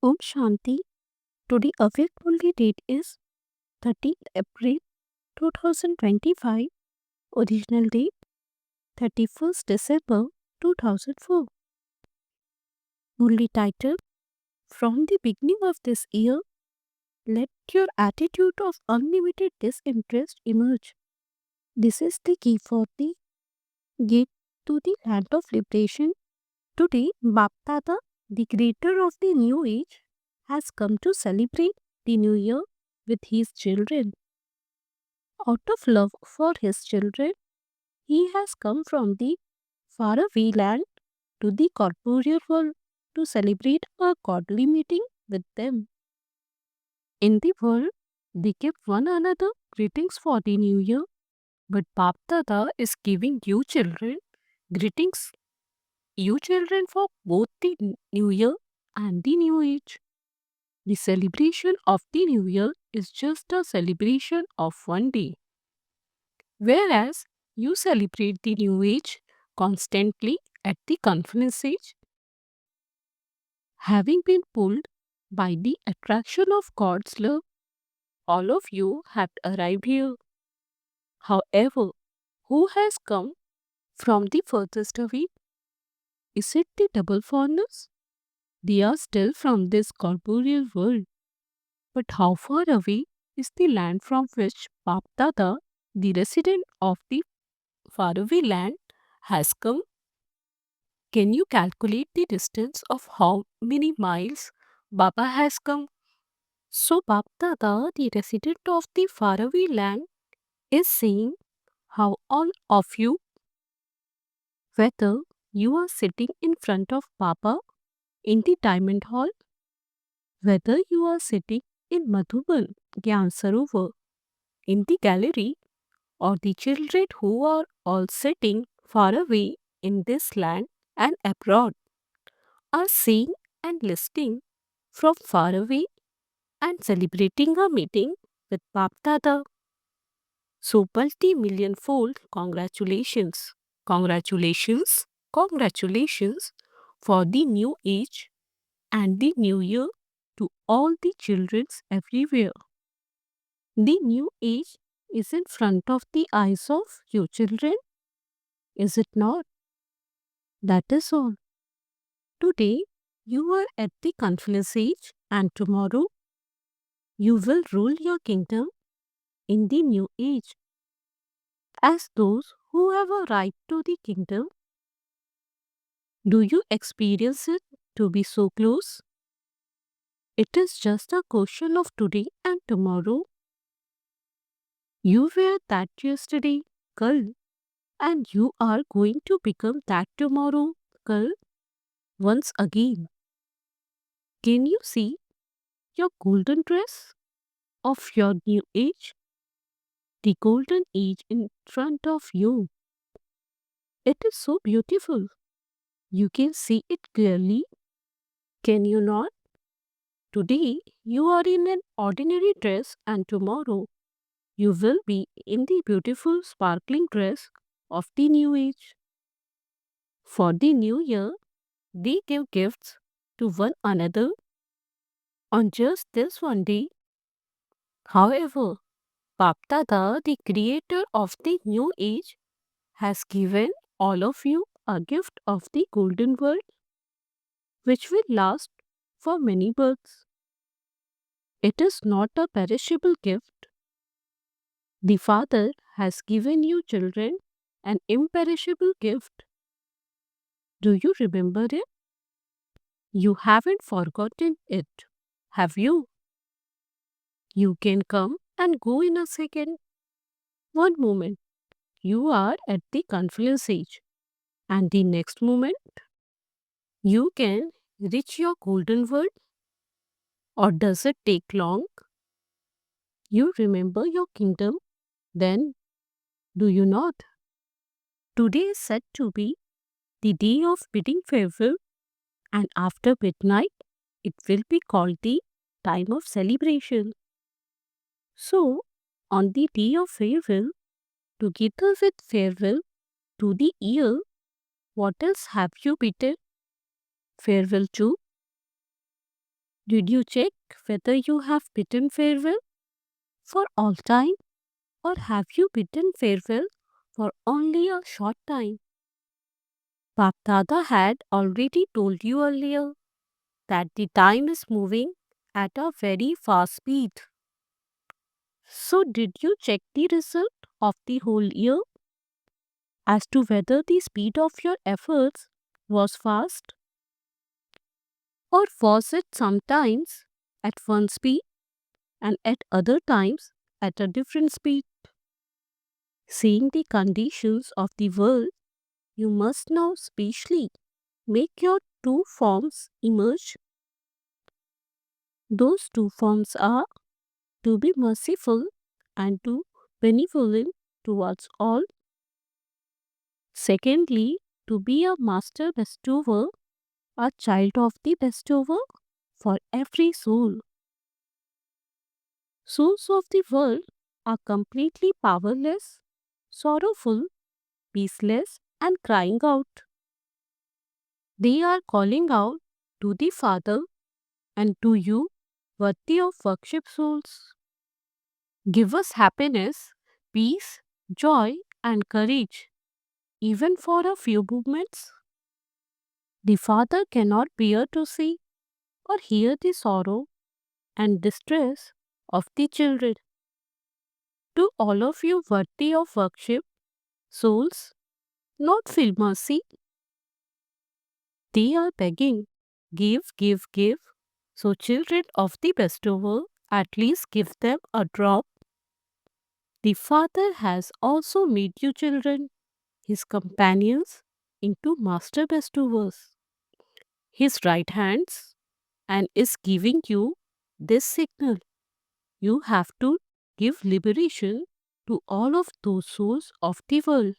Om Shanti. Today awake only date is 13th April 2025. Original date 31st December 2004. Only title. From the beginning of this year, let your attitude of unlimited disinterest emerge. This is the key for the gate to the land of liberation. Today, Baptada, the creator of the new age, has come to celebrate the new year with his children. Out of love for his children, he has come from the faraway land to the corporeal world to celebrate a godly meeting with them. In the world, they give one another greetings for the new year, but Bap Dada is giving you children greetings, you children, for both the new year and the new age. The celebration of the new year is just a celebration of one day, whereas you celebrate the new age constantly at the conference age. Having been pulled by the attraction of God's love, all of you have arrived here. However, who has come from the furthest away? Is it the double foreigners? They are still from this corporeal world. But how far away is the land from which Bap Dada, the resident of the faraway land, has come? Can you calculate the distance of how many miles Baba has come? So Bap Dada, the resident of the faraway land, is saying how all of you, whether you are sitting in front of Baba in the Diamond Hall, whether you are sitting in Madhuban Gyan Sarovar in the gallery, or the children who are all sitting far away in this land and abroad, are seeing and listening from far away and celebrating a meeting with Bap Dada. So multi-million fold congratulations, congratulations, congratulations for the new age and the new year to all the childrens everywhere. The new age is in front of the eyes of you children, is it not? That is all. Today you are at the confluence age and tomorrow you will rule your kingdom in the new age. As those who have a right to the kingdom, do you experience it to be so close? It is just a question of today and tomorrow. You were that yesterday, Kal, and you are going to become that tomorrow, Kal, once again. Can you see your golden dress of your new age? The golden age in front of you. It is so beautiful. You can see it clearly. Can you not? Today you are in an ordinary dress and tomorrow you will be in the beautiful sparkling dress of the new age. For the new year, they give gifts to one another on just this one day. However, Bapdada, the creator of the new age, has given all of you a gift of the golden world, which will last for many births. It is not a perishable gift. The Father has given you children an imperishable gift. Do you remember it? You haven't forgotten it, have you? You can come and go in a second. One moment, you are at the confluence age, and the next moment, you can reach your golden world. Or does it take long? You remember your kingdom then, do you not? Today is said to be the day of bidding farewell, and after midnight, it will be called the time of celebration. So, on the day of farewell, together with farewell to the year, what else have you bidden farewell to? Did you check whether you have bidden farewell for all time, or have you bidden farewell for only a short time? Bap Dada had already told you earlier that the time is moving at a very fast speed. So, did you check the result of the whole year as to whether the speed of your efforts was fast, or was it sometimes at one speed and at other times at a different speed? Seeing the conditions of the world, you must now specially make your two forms emerge. Those two forms are to be merciful and to benevolent towards all. Secondly, to be a master bestower, a child of the bestower for every soul. Souls of the world are completely powerless, sorrowful, peaceless, and crying out. They are calling out to the Father and to you, worthy of worship souls. Give us happiness, peace, joy, and courage, even for a few moments. The Father cannot bear to see or hear the sorrow and distress of the children. To all of you worthy of worship, souls, not feel mercy. They are begging, give, give, give. So, children of the bestower, at least give them a drop. The Father has also made you children, his companions, into master bestowers, his right hands, and is giving you this signal. You have to give liberation to all of those souls of the world.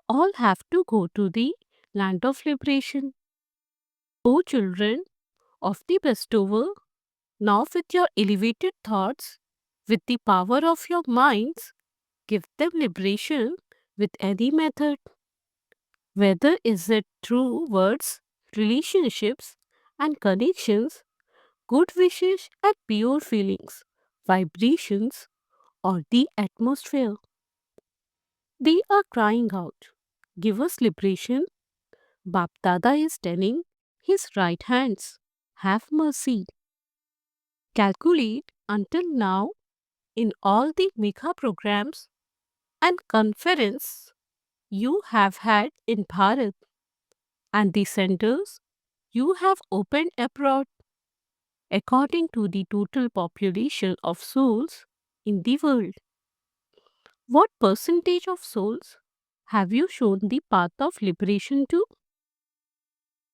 All have to go to the land of liberation. O children of the bestower, now with your elevated thoughts, with the power of your minds, give them liberation with any method. Whether is it through words, relationships, and connections, good wishes and pure feelings, vibrations, or the atmosphere. They are crying out, give us liberation. Bap Dada is telling his right hands, have mercy. Calculate until now in all the Mekha programs and conference you have had in Bharat and the centers you have opened abroad according to the total population of souls in the world. What percentage of souls have you shown the path of liberation to?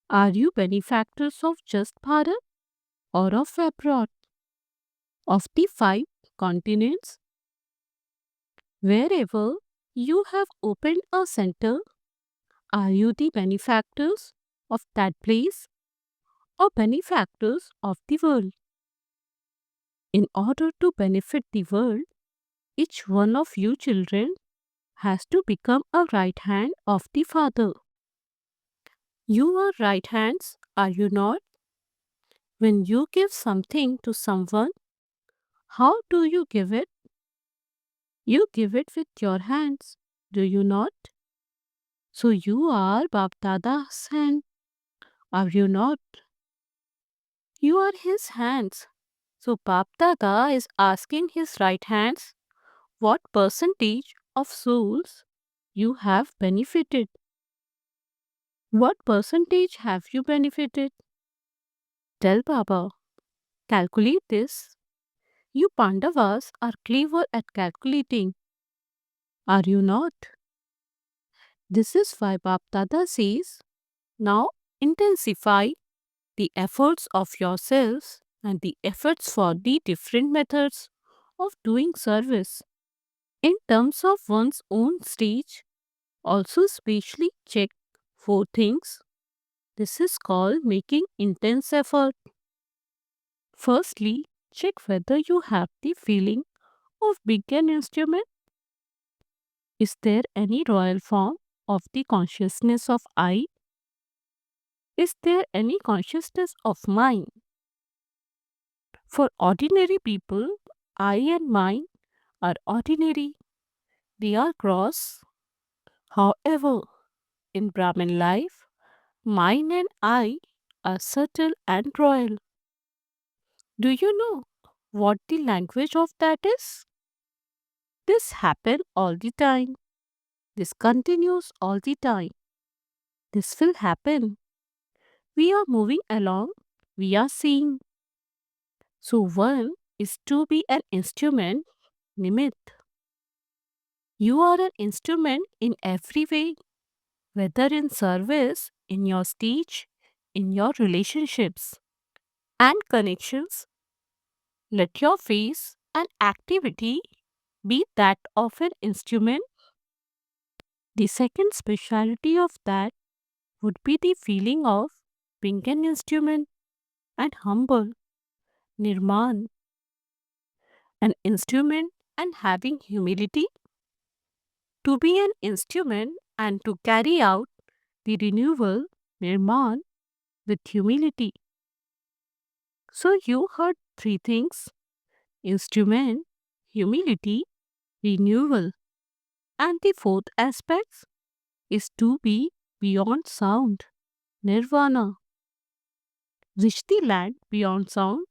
Are you benefactors of just Bharat or of abroad? Of the five continents? Wherever you have opened a center, are you the benefactors of that place or benefactors of the world? In order to benefit the world, each one of you children has to become a right hand of the Father. You are right hands, are you not? When you give something to someone, how do you give it? You give it with your hands, do you not? So you are Bap Dada's hand, are you not? You are his hands. So Bap Dada is asking his right hands what percentage of souls you have benefited. What percentage have you benefited? Tell Baba. Calculate this. You Pandavas are clever at calculating, are you not? This is why Bap Dada says, now intensify the efforts of yourselves and the efforts for the different methods of doing service. In terms of one's own stage, also specially check four things. This is called making intense effort. Firstly, check whether you have the feeling of being an instrument. Is there any royal form of the consciousness of I? Is there any consciousness of mind? For ordinary people, I and mine are ordinary. They are gross. However, in Brahmin life, mine and I are subtle and royal. Do you know what the language of that is? This happen all the time. This continues all the time. This will happen. We are moving along. We are seeing. So one is to be an instrument, Nimit. You are an instrument in every way, whether in service, in your stage, in your relationships and connections. Let your face and activity be that of an instrument. The second speciality of that would be the feeling of being an instrument and humble, nirman, an instrument and having humility. To be an instrument and to carry out the renewal, nirman, with humility. So you heard three things: instrument, humility, renewal. And the fourth aspect is to be beyond sound, nirvana. Reach the land beyond sound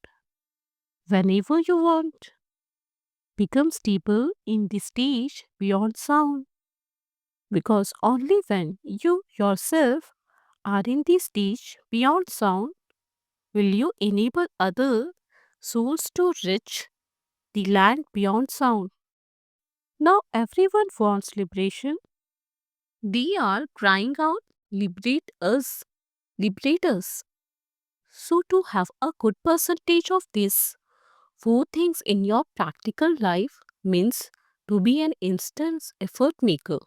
whenever you want. Become stable in the stage beyond sound. Because only when you yourself are in the stage beyond sound will you enable other souls to reach the land beyond sound. Now everyone wants liberation. They are crying out, liberate us, liberate us. So to have a good percentage of these four things in your practical life means to be an instant effort maker.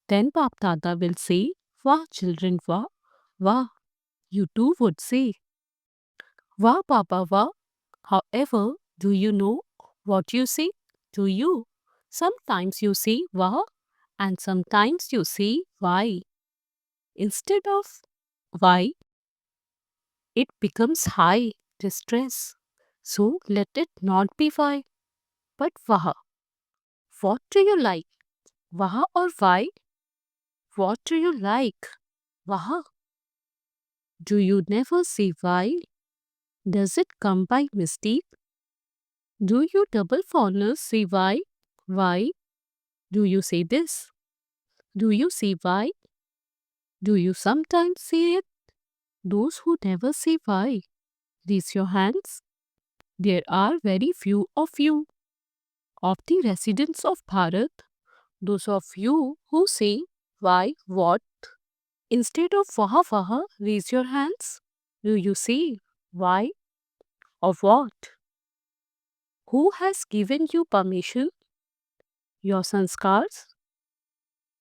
Then Bap Dada will say, Wah children, wah, wah. You too would say, Wah Baba, wah. However, do you know what you say? Do you? Sometimes you say wah and sometimes you say why. Instead of why, it becomes high distress. So let it not be why, but wah. What do you like? Wah or why? What do you like? Wah. Do you never say why? Does it come by mistake? Do you double foreigners say why? Why? Do you say this? Do you say why? Do you sometimes say it? Those who never say why, raise your hands. There are very few of you. Of the residents of Bharat, those of you who say why, what, instead of waha waha, raise your hands. Do you say why or what? Who has given you permission? Your sanskars,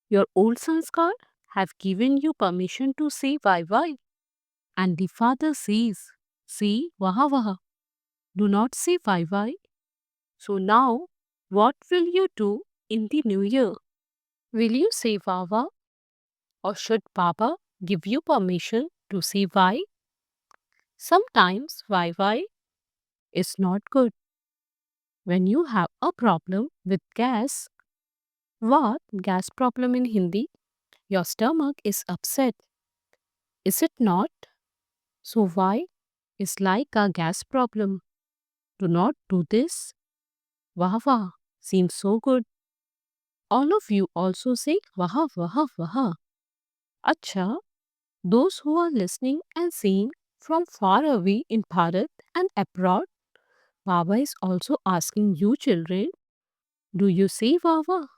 your old sanskar have given you permission to say why. And the father says, say waha waha. Do not say why. So now, what will you do in the new year? Will you say Wawa or should Baba give you permission to say why? Sometimes why is not good. When you have a problem with gas, what gas problem in Hindi? Your stomach is upset. Is it not? So why is like a gas problem. Do not do this. Wawa seems so good. All of you also say waha. Acha, those who are listening and seeing from far away in Bharat and abroad, Baba is also asking you children, do you say Wawa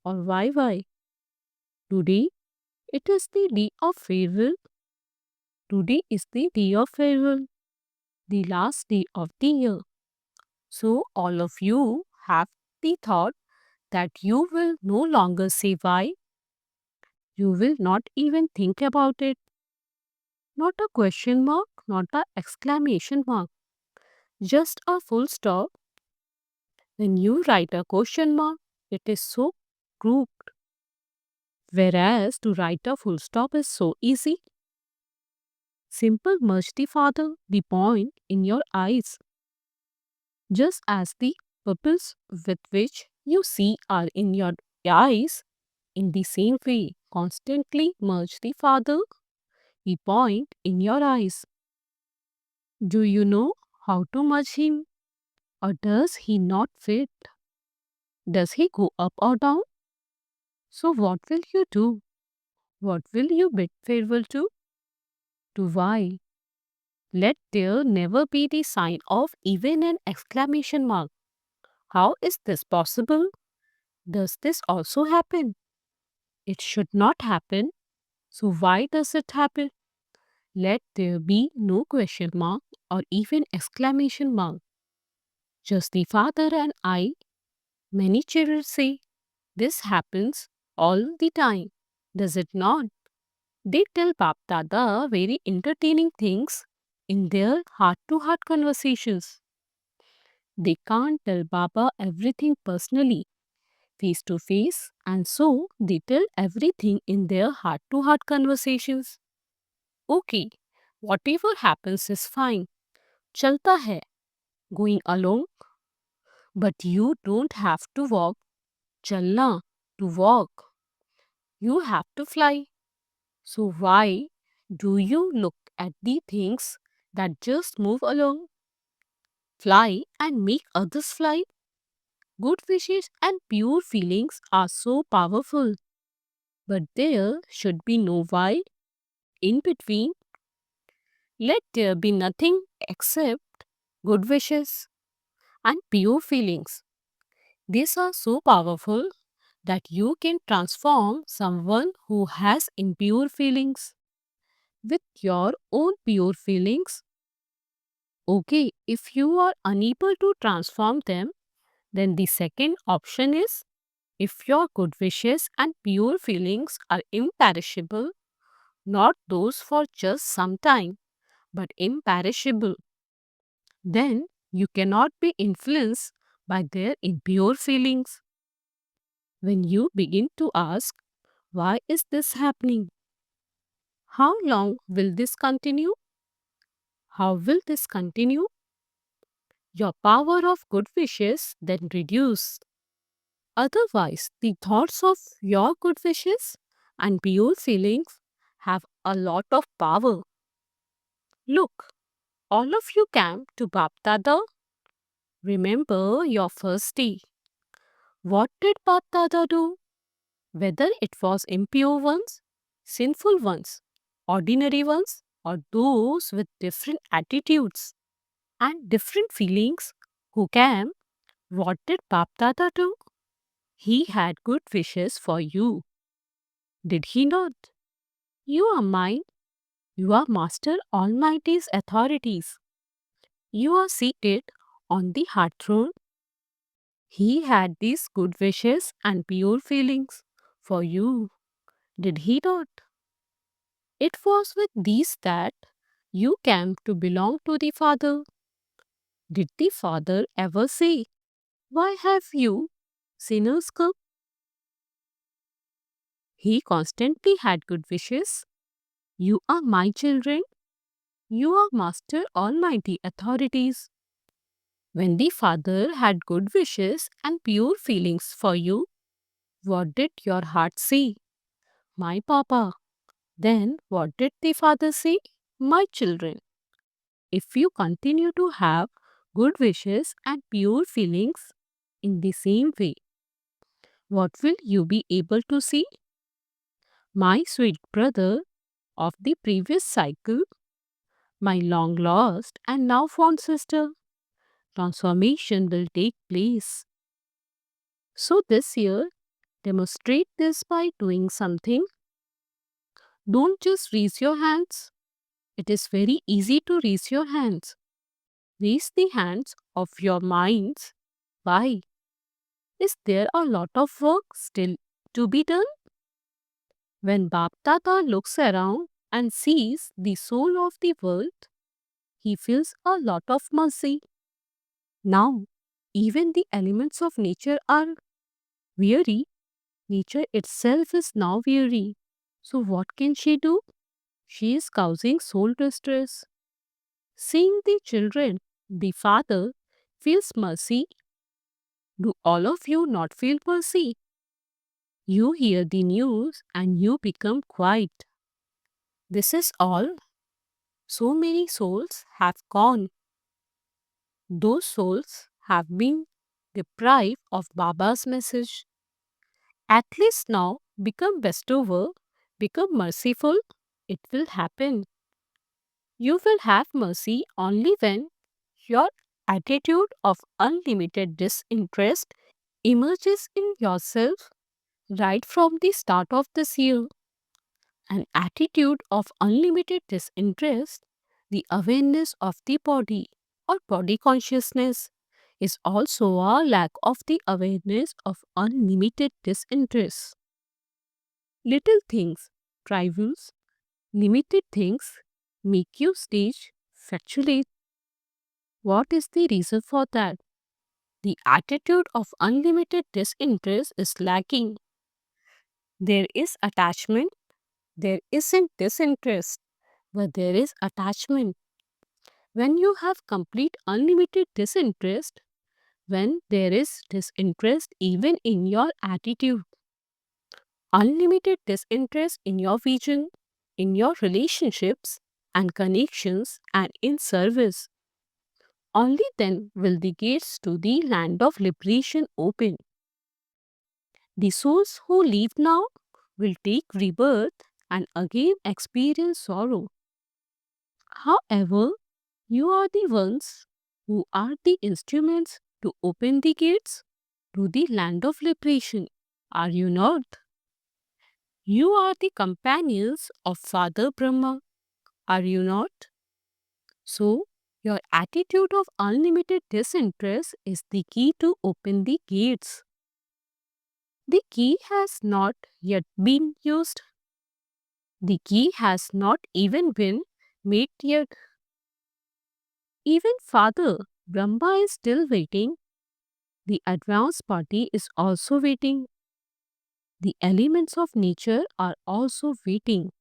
or why? Today, it is the day of farewell. Today is the day of farewell, the last day of the year. So all of you have the thought that you will no longer say why. You will not even think about it. Not a question mark, not a exclamation mark. Just a full stop. When you write a question mark, it is so crude. Whereas to write a full stop is so easy. Simple merge the father, the point in your eyes. Just as the pupils with which you see are in your eyes, in the same way, constantly merge the Father, the point in your eyes. Do you know how to merge him? Or does he not fit? Does he go up or down? So what will you do? What will you bid farewell to? To why? Let there never be the sign of even an exclamation mark. How is this possible? Does this also happen? It should not happen. So why does it happen? Let there be no question mark or even exclamation mark. Just the father and I. Many children say this happens all the time. Does it not? They tell Bap Dada very entertaining things in their heart to heart conversations. They can't tell Baba everything personally, face to face, and so they tell everything in their heart to heart conversations. Okay, whatever happens is fine. Chalta hai, going along, but you don't have to walk. Chalna, to walk. You have to fly. So why do you look at the things that just move along? Fly and make others fly. Good wishes and pure feelings are so powerful. But there should be no why in between. Let there be nothing except good wishes and pure feelings. These are so powerful that you can transform someone who has impure feelings with your own pure feelings. Okay, if you are unable to transform them, then the second option is if your good wishes and pure feelings are imperishable, not those for just some time, but imperishable, then you cannot be influenced by their impure feelings. When you begin to ask, why is this happening? How long will this continue? How will this continue? Your power of good wishes then reduce. Otherwise, the thoughts of your good wishes and pure feelings have a lot of power. Look, all of you came to Bapdada. Remember your first day. What did Bapdada do? Whether it was impure ones, sinful ones, ordinary ones, or those with different attitudes and different feelings who came, what did Bapdada do? He had good wishes for you. Did he not? You are mine. You are Master Almighty's authorities. You are seated on the heart throne. He had these good wishes and pure feelings for you. Did he not? It was with these that you came to belong to the Father. Did the Father ever say, why have you, sinners, come? He constantly had good wishes. You are my children. You are Master Almighty authorities. When the Father had good wishes and pure feelings for you, what did your heart say? My Papa. Then what did the Father say? My children. If you continue to have good wishes and pure feelings in the same way, what will you be able to see? My sweet brother of the previous cycle, my long lost and now found sister, transformation will take place. So this year, demonstrate this by doing something. Don't just raise your hands. It is very easy to raise your hands. Raise the hands of your minds. Why? Is there a lot of work still to be done? When Baptata looks around and sees the soul of the world, he feels a lot of mercy. Now, even the elements of nature are weary. Nature itself is now weary. So what can she do? She is causing soul distress. Seeing the children, the father feels mercy? Do all of you not feel mercy? You hear the news and you become quiet. This is all. So many souls have gone. Those souls have been deprived of Baba's message. At least now, become bestover, become merciful. It will happen. You will have mercy only when your attitude of unlimited disinterest emerges in yourself right from the start of this year. An attitude of unlimited disinterest, the awareness of the body or body consciousness, is also a lack of the awareness of unlimited disinterest. Little things, trivials, limited things make you stage factually. What is the reason for that? The attitude of unlimited disinterest is lacking. There is attachment, there isn't disinterest, but there is attachment. When you have complete unlimited disinterest, when there is disinterest even in your attitude, unlimited disinterest in your vision, in your relationships and connections, and in service, only then will the gates to the land of liberation open. The souls who leave now will take rebirth and again experience sorrow. However, you are the ones who are the instruments to open the gates to the land of liberation. Are you not? You are the companions of Father Brahma. Are you not? So, your attitude of unlimited disinterest is the key to open the gates. The key has not yet been used. The key has not even been made yet. Even Father Brahma is still waiting. The advanced party is also waiting. The elements of nature are also waiting.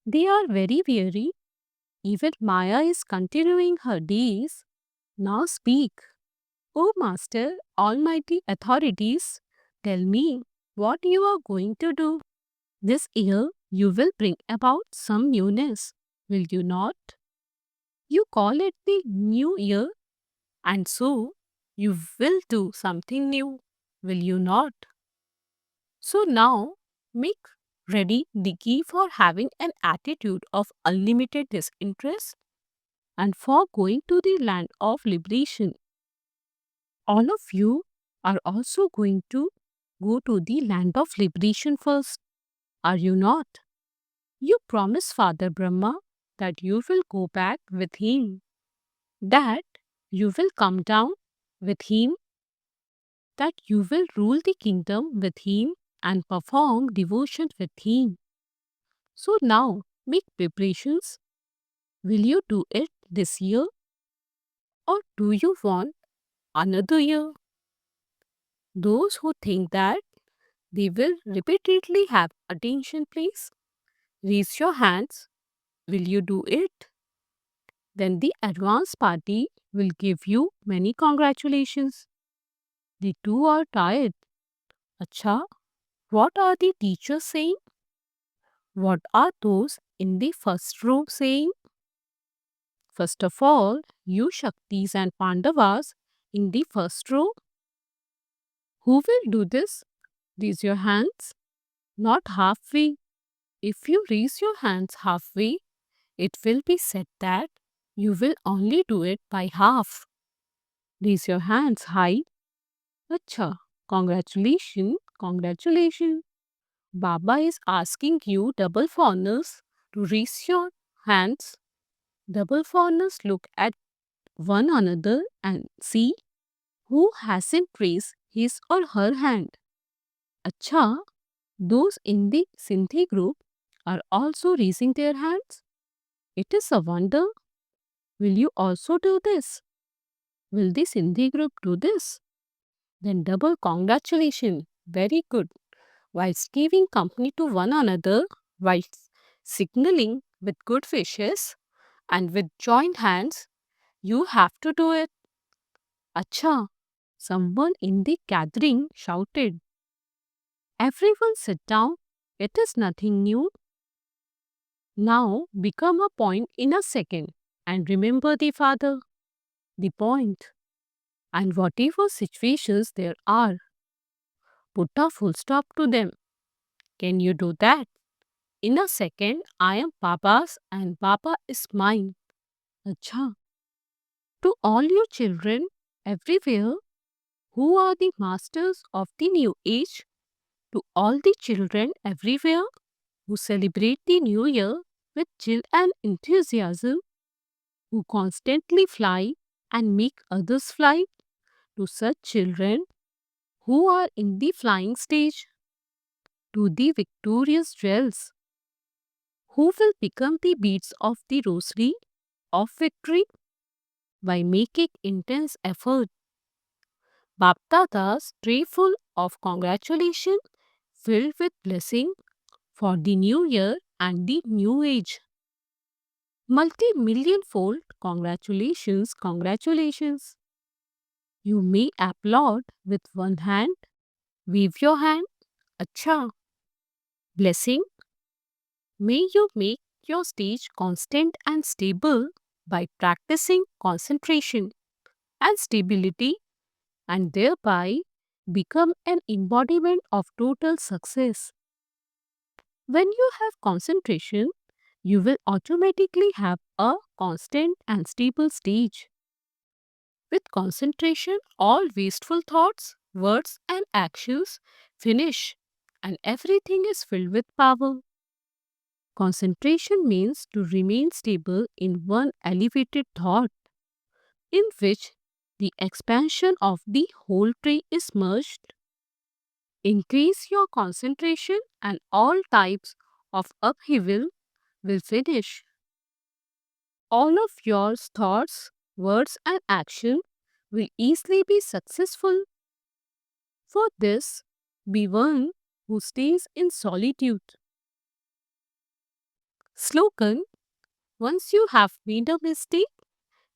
They are very weary. Even Maya is continuing her days. Now speak, O Master, Almighty authorities, tell me what you are going to do. This year you will bring about some newness, will you not? You call it the new year, and so you will do something new, will you not? So now make ready the key for having an attitude of unlimited disinterest and for going to the land of liberation. All of you are also going to go to the land of liberation first, are you not? You promise Father Brahma that you will go back with him, that you will come down with him, that you will rule the kingdom with him and perform devotion with him. So now make preparations. Will you do it this year or do you want another year? Those who think that they will repeatedly have attention, please raise your hands. Will you do it? Then the advance party will give you many congratulations. The two are tired. Acha, what are the teachers saying? What are those in the first row saying? First of all, you Shaktis and Pandavas in the first row. Who will do this? Raise your hands. Not halfway. If you raise your hands halfway, it will be said that you will only do it by half. Raise your hands high. Acha, congratulations, congratulations. Baba is asking you double foreigners to raise your hands. Double foreigners look at one another and see who hasn't raised his or her hand. Acha, those in the Sindhi group are also raising their hands. It is a wonder. Will you also do this? Will the Sindhi group do this? Then double congratulations. Very good. Whilst giving company to one another, whilst signaling with good wishes and with joined hands, you have to do it. Acha, someone in the gathering shouted. Everyone sit down. It is nothing new. Now become a point in a second and remember the father, the point, and whatever situations there are, put a full stop to them. Can you do that? In a second, I am Papa's and Papa is mine. Acha. To all your children everywhere who are the masters of the new age, to all the children everywhere who celebrate the new year with chill and enthusiasm, who constantly fly and make others fly, to such children who are in the flying stage, to the victorious jewels, who will become the beads of the rosary of victory by making intense effort. Baptada's tray full of congratulation filled with blessing for the new year and the new age. Multi-million fold congratulations, congratulations. You may applaud with one hand, wave your hand, acha. Blessing, may you make your stage constant and stable by practicing concentration and stability and thereby become an embodiment of total success. When you have concentration, you will automatically have a constant and stable stage. With concentration, all wasteful thoughts, words, and actions finish, and everything is filled with power. Concentration means to remain stable in one elevated thought, in which the expansion of the whole tree is merged. Increase your concentration, and all types of upheaval will finish. All of your thoughts, words, and action will easily be successful. For this, be one who stays in solitude. Slogan: once you have made a mistake,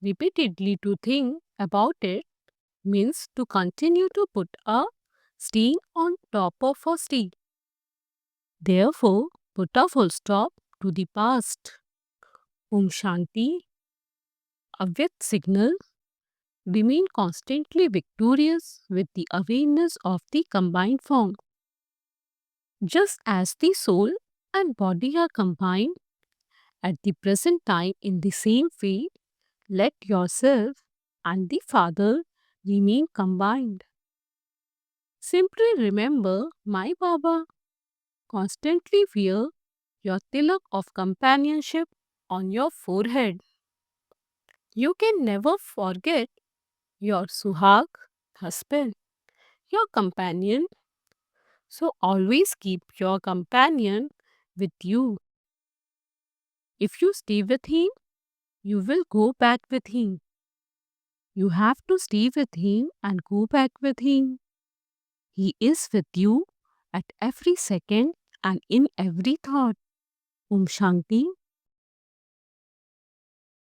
repeatedly to think about it means to continue to put a stain on top of a stain. Therefore, put a full stop to the past. Om Shanti, Avyat signal, remain constantly victorious with the awareness of the combined form. Just as the soul and body are combined at the present time in the same way, let yourself and the Father remain combined. Simply remember my Baba. Constantly wear your tilak of companionship on your forehead. You can never forget your Suhag, husband, your companion. So always keep your companion with you. If you stay with him, you will go back with him. You have to stay with him and go back with him. He is with you at every second and in every thought. Om Shanti.